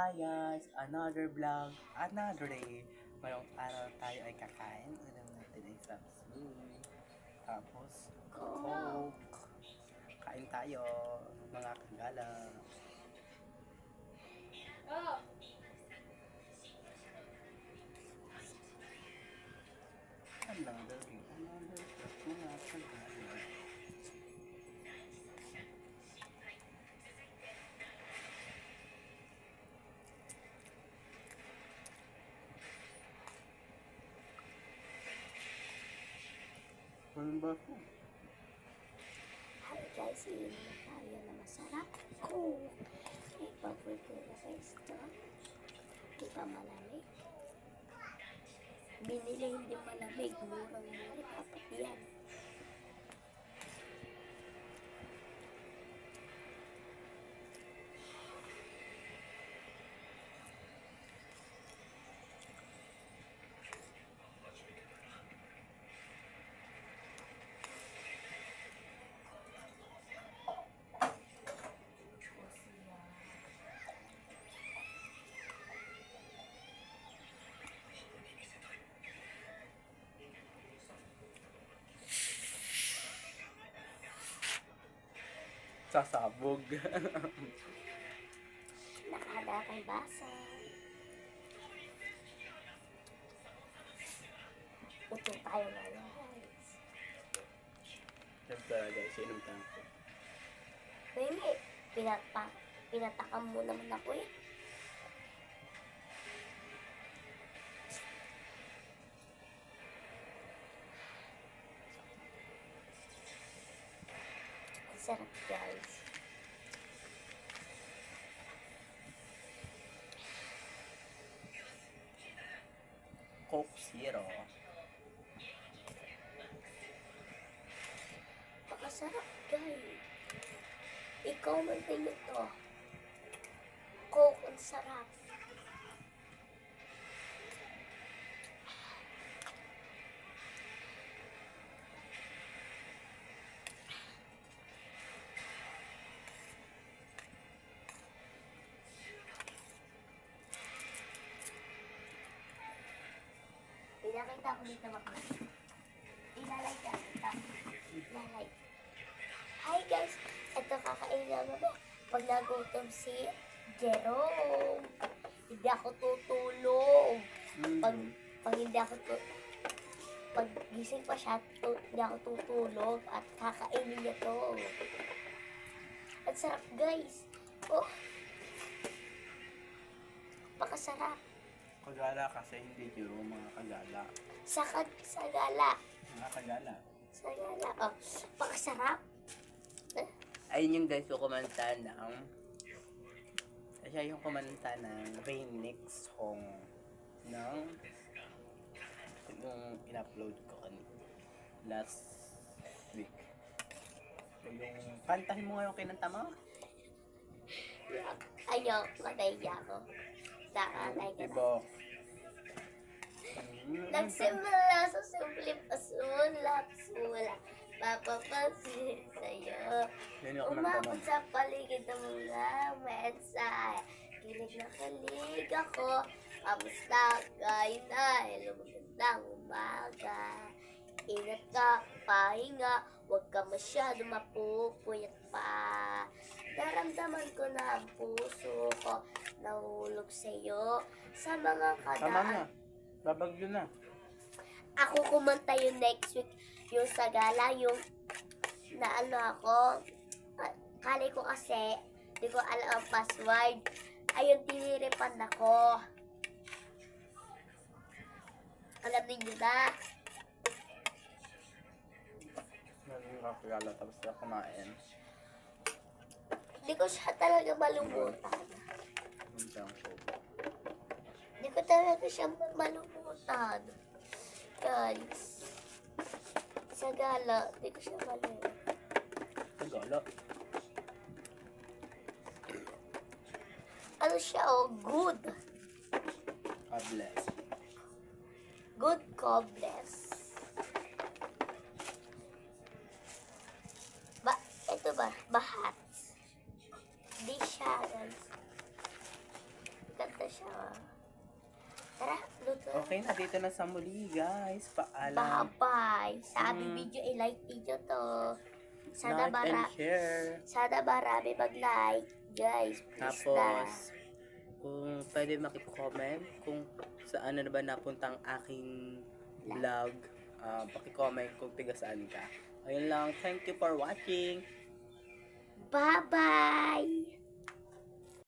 Hi guys! Another vlog, another day. Ngayong araw tayo ay kakain. Ulam natin ay sapsui. Tapos, coke. Kain tayo, mga kagala. Another day, mga kagala. Ano ba ito? Hi guys, iinom na tayo na masarap. Coke. Ipapoy ko na guys ito. Di pa malamig. Binili hindi malamig. Murang-mura. Dapat yan. Sasabog. Nakahanda kang basa. Uto tayo ngayon guys. Siyempre guys, inom tayo. Baby, pinatakam mo naman ako eh. Ang sarap guys. Coke Zero. Pakasarap guys. I-comment nyo to. Coke ang sarap. Pinakita ko dito mga. Ilalay ka. Ilalay. Hi guys! Ito kakain namin ba? Pag nagutom si Jerome. Hindi ako tutulog. Pag hindi ako pag gising pa siya, hindi ako tutulog at kakainin niya to. Ang sarap guys. Oh. Pakasarap. Kagala kasi hindi Jero, mga kagala. Sa gala. Mga kagala. Sa gala. Oh. Pakasarap. Ayun yung guys yung kumanta ng siya yung kumanta ng remix song ng yung in-upload ko last week. Yung kantahin mo ngayon kinanta mo? Ayaw, mataya ako. Nakalay ka na. Diba? Nagsimula sa simple pasulap, sula, papapansin sa'yo. Yun yung kumanta mo. Umabot sa paligid ng mga mensahe. Kilig na kilig ako. Kamusta kayo na? Hello, magandang umaga. Ingat ka, pahinga. Huwag ka masyado mapupuyat pa. Naramdaman ko na ang puso ko nahulog sa'yo sa mga Tama na. kadaan. Babagyo na. Ako kumanta yung next week, yung sa gala, yung na ano ako, kali ko kasi, di ko alam ang password. Ayun, tiniripan ako. Alam niyo na. Naging kakagala tapos na kumain. Di ko siya talaga malumutan. Yung junk food. Di ko talaga siya malumutan. Guys. Sa gala, di ko siya malumutan. Kagala. Ano siya, oh, good. God bless. Good cobless. Ito ba? Bahat. Di siya, guys. Okay na, dito na sa muli, guys. Paalam. Bye-bye. Sa aming Mm. video, i-like video to. Sana Like and share. marami mag-like. Guys, please na. Tapos, kung pwede makicomment kung saan na ba napunta ang aking vlog, pakicomment kung tiga saan ka. Ayun lang. Thank you for watching. Bye-bye!